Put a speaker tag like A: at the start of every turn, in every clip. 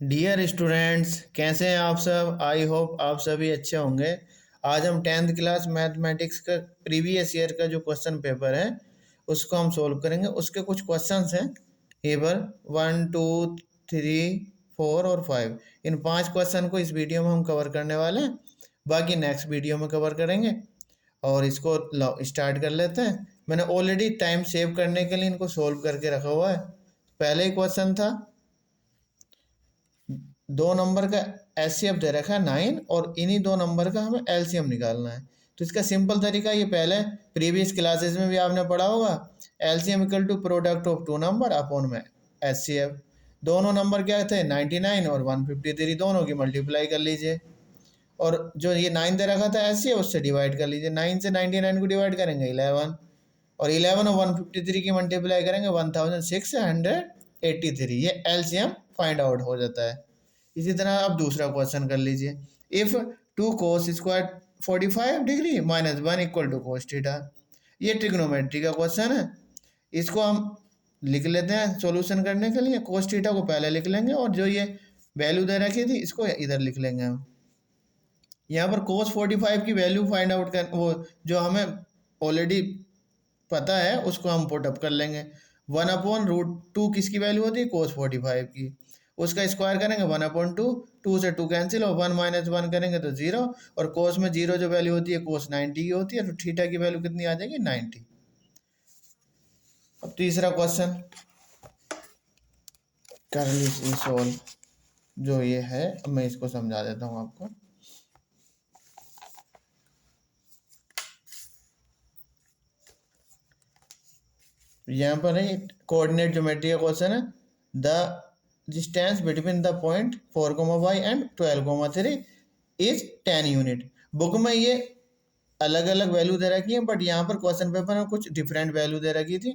A: Dear students, कैसे हैं आप सब। आई होप आप सभी अच्छे होंगे। आज हम टेंथ क्लास मैथमेटिक्स का प्रीवियस ईयर का जो क्वेश्चन पेपर है उसको हम सोल्व करेंगे। उसके कुछ क्वेश्चंस हैं। ये पर 1 2 3 4 और 5, इन 5 क्वेश्चन को इस वीडियो में हम कवर करने वाले हैं। बाकी नेक्स्ट वीडियो में कवर करेंगे। और इसको स्टार्ट कर लेते हैं। मैंने ऑलरेडी टाइम सेव करने के लिए इनको सोल्व करके रखा हुआ है। पहले ही क्वेश्चन था, 2 नंबर का एचसीएफ दे रखा है 9 और इन्हीं 2 नंबर का हमें एलसीएम निकालना है। तो इसका सिंपल तरीका ये पहले प्रीवियस क्लासेस में भी आपने पढ़ा होगा। LCM equal to product of 2 number upon में एचसीएफ। दोनों नंबर क्या थे, 99 और 153, दोनों की मल्टीप्लाई कर लीजिए। और जो ये 9 दे रखा था एचसीएफ उससे डिवाइड कर लीजिए। 9 से 99 को डिवाइड करेंगे 11, और 11 और 153 की मल्टीप्लाई करेंगे 1683। ये एलसीएम फाइंड आउट हो जाता है। इसी तरह आप दूसरा क्वेश्चन कर लीजिए। If 2 cos² 45 degree -1 equal to cos theta. ये ट्रिग्नोमेट्री का क्वेश्चन है। इसको हम लिख लेते हैं सॉल्यूशन करने के लिए। cos थीटा को पहले लिख लेंगे और जो ये वैल्यू दे रखी थी इसको इधर लिख लेंगे हम। यहाँ पर cos 45 की वैल्यू फाइंड आउट कर, वो जो हमें ऑलरेडी पता है उसको हम पुटअप कर लेंगे। 1/√2 किसकी वैल्यू होती है, cos 45 की। उसका स्क्वायर करेंगे 1/2, 2 से 2 कैंसिल और 1 - 1 करेंगे तो 0। और cos में 0 जो वैल्यू होती है cos 90 की होती है, तो थीटा की वैल्यू कितनी आ जाएगी, 90। अब तीसरा क्वेश्चन कर लीजिए सोल्व। जो ये है, अब मैं इसको समझा देता हूँ आपको। यहाँ पर है कोऑर्डिनेट ज्योमेट्री का क्वेश्चन है। The distance between the point 4, y and 12, 3 is 10 unit. Book में ये अलग अलग वैल्यू दे रखी है, बट यहाँ पर क्वेश्चन पेपर में कुछ डिफरेंट वैल्यू दे रखी थी।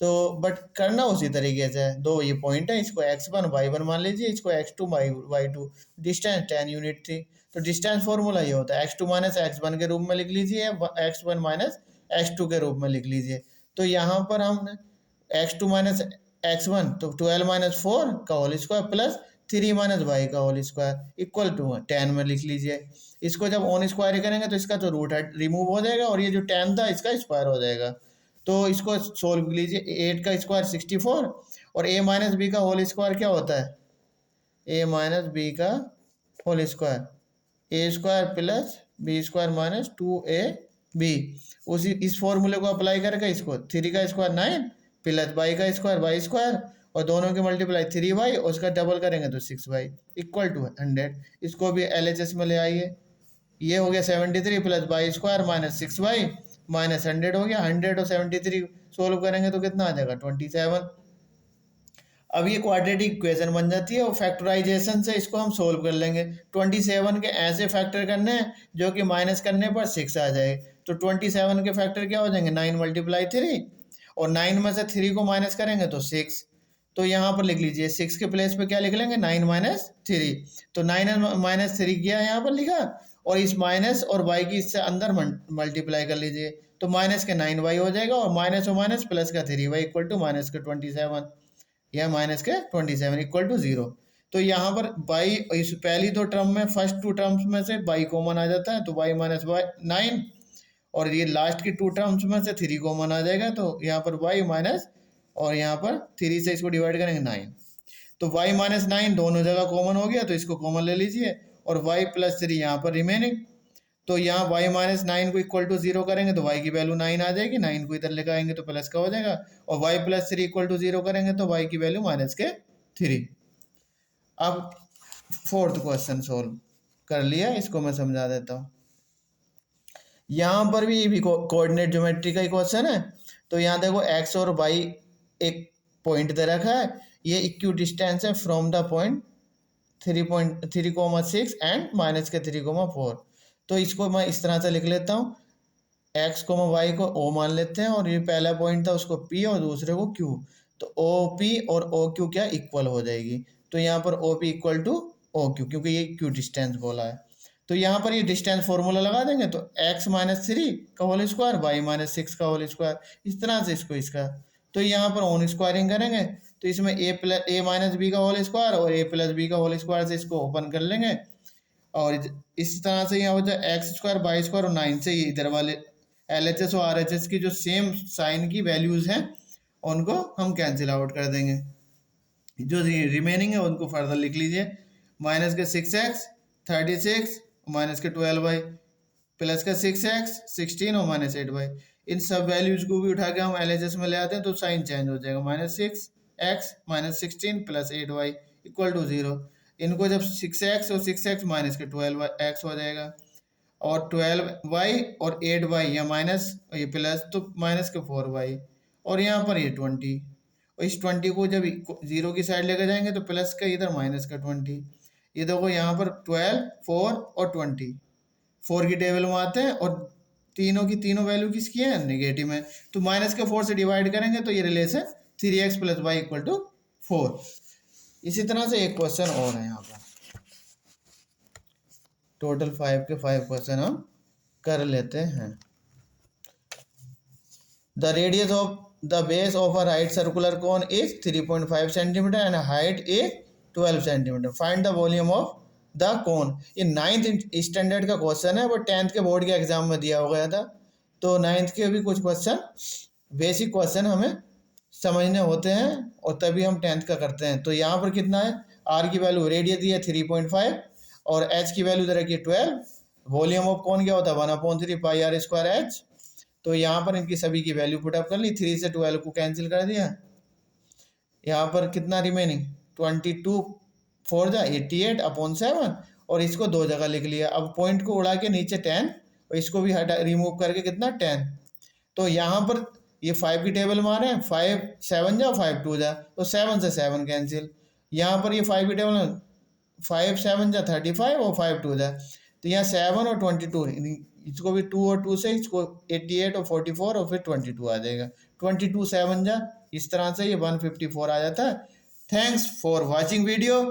A: तो बट करना उसी तरीके से है। दो ये पॉइंट है, इसको x1 y1 मान लीजिए, इसको x2 y2। डिस्टेंस 10 यूनिट थी। तो डिस्टेंस फॉर्मूला ये होता है, x2 - x1 के रूप में लिख लीजिए, x1 - x2 के रूप में लिख लीजिए। तो यहाँ पर हमने x2 - x1 तो 12 - 4 का होल स्क्वायर प्लस 3 - y का होल स्क्वायर इक्वल टू 10 में लिख लीजिए। इसको जब ऑन स्क्वायर करेंगे तो इसका तो रूट रिमूव हो जाएगा और ये जो 10 था इसका स्क्वायर हो जाएगा। तो इसको सोल्व कर लीजिए। 8 का स्क्वायर 64 और a - b का होल स्क्वायर क्या होता है, a - b का whole square a² plus b² minus 2ab। उसी इस फॉर्मूले को अप्लाई करके इसको 3 का स्क्वायर 9 प्लस y² और दोनों की मल्टीप्लाई 3y और उसका डबल करेंगे तो 6y इक्वल टू 100। इसको भी LHS में ले आइए। ये हो गया 73 plus y² minus 6y minus 100 हो गया। 100 और 73 सोल्व करेंगे तो कितना आ जाएगा, 27। अब ये क्वाड्रेटिक इक्वेशन बन जाती है और फैक्टराइजेशन से इसको हम सोल्व कर लेंगे। 27 के ऐसे फैक्टर करने हैं जो कि माइनस करने पर 6 आ जाए। तो 27 के फैक्टर क्या हो जाएंगे, 9 × 3 और 9 में से 3 को माइनस करेंगे तो 6। तो यहाँ पर लिख लीजिए 6 के प्लेस पे क्या लिख लेंगे, 9 - 3। तो 9 - 3 किया यहाँ पर लिखा, और इस माइनस और वाई की इससे अंदर मल्टीप्लाई कर लीजिए। तो माइनस के 9y हो जाएगा और माइनस प्लस का 3y इक्वल टू माइनस के 27 या माइनस के 27 इक्वल टू 0। तो यहाँ पर बाई इस पहली दो टर्म में, फर्स्ट टू टर्म्स में से बाई कॉमन आ जाता है तो y - y 9, और ये लास्ट की टू टर्म्स में से 3 कॉमन आ जाएगा तो यहाँ पर y माइनस, और यहाँ पर 3 से इसको डिवाइड करेंगे 9। तो y - 9 दोनों जगह कॉमन हो गया तो इसको कॉमन ले लीजिए, और y + 3 यहाँ पर रिमेनिंग। तो यहाँ y - 9 को इक्वल टू 0 करेंगे तो y की वैल्यू 9 आ जाएगी। 9 को इधर लगाएंगे तो प्लस का हो जाएगा, और y + 3 इक्वल टू 0 करेंगे तो y की वैल्यू -3। अब फोर्थ क्वेश्चन सोल्व कर लिया, इसको मैं समझा देता हूँ। यहाँ पर भी ये भी कोऑर्डिनेट ज्योमेट्री का ही क्वेश्चन है। तो यहाँ देखो x और y एक पॉइंट दे रखा है। ये इक्वी डिस्टेंस है from the point 3.6 and minus के 3.4। तो इसको मैं इस तरह से लिख लेता हूँ, x, y को O मान लेते हैं, और ये पहला पॉइंट था उसको P और दूसरे को Q। तो OP और OQ क्या इक्वल हो जाएगी। तो यहाँ पर OP इक्वल टू OQ, क्योंकि ये Q डिस्टेंस बोला है। तो यहाँ पर ये डिस्टेंस फॉर्मूला लगा देंगे तो x - 3 का होल स्क्वायर y - 6 का होल स्क्वायर, इस तरह से इसको इसका। तो यहाँ पर ओन स्क्वायरिंग करेंगे तो इसमें ए माइनस बी का होल स्क्वायर और ए प्लस बी का होल स्क्वायर से इसको ओपन कर लेंगे। और इस तरह से यहाँ हो जाए एक्स स्क्वायर बाई स्क्वायर और 9 से ये इधर वाले LHS और RHS की जो सेम साइन की वैल्यूज हैं उनको हम कैंसिल आउट कर देंगे। जो रिमेनिंग है उनको फर्दर लिख लीजिए। माइनस के 6x 36 माइनस के 12y प्लस का 6x 16 और माइनस 8y। इन सब वैल्यूज को भी उठा के हम LHS में ले आते हैं तो साइन चेंज हो जाएगा। -6x minus 16 plus 8y equal to 0। इनको जब 6x और 6x माइनस के 12x हो जाएगा और 12y और 8y या माइनस ये प्लस तो माइनस के 4y और यहाँ पर ये 20 और इस 20 को जब 0 की साइड लेकर जाएंगे तो प्लस का इधर माइनस का 20। ये देखो यहाँ पर 12 4 और 20 4 की टेबल में आते हैं और तीनों की तीनों वैल्यू किसकी है नेगेटिव है तो माइनस के 4 से डिवाइड करेंगे तो ये relation 3x plus y equal to 4। इसी तरह से एक क्वेश्चन और है यहाँ पर। टोटल 5 के 5 क्वेश्चन हम कर लेते हैं। The radius of the base of a right circular cone is 3.5 centimetre and height is 12 centimetre. Find the volume of the cone. ये 9th स्टैंडर्ड का क्वेश्चन है वो 10th के बोर्ड के एग्जाम में दिया हो गया था। तो 9th के भी कुछ क्वेश्चन बेसिक क्वेश्चन हमें समझने होते हैं और तभी हम 10th का करते हैं। तो यहाँ पर कितना है आर की वैल्यू रेडियस दी है 3.5 और एच की वैल्यू दे रखी है 12। वॉल्यूम ऑफ कौन क्या होता है 1/3 पाई आर स्क्वायर एच। तो यहाँ पर इनकी सभी की वैल्यू पुटअप कर ली। 3 से 12 को कैंसिल कर दिया। यहाँ पर कितना रिमेनिंग 22 4 जा 88/7 और इसको दो जगह लिख लिया। अब पॉइंट को उड़ा के नीचे 10 और इसको भी हटा रिमूव करके कितना 10। तो यहाँ पर ये 5 की टेबल में आ रहे हैं 5 7 जा 5 2 जा तो 7 से 7 कैंसिल। यहाँ पर ये 5 की टेबल में 5 7 जा 35 और 5 2 जा तो यहाँ 7 और 22 इसको भी 2 और 2 से इसको 88 और 44 और फिर 22 आ जाएगा। 22 7 जा इस तरह से ये 154 आ जाता है। Thanks for watching video.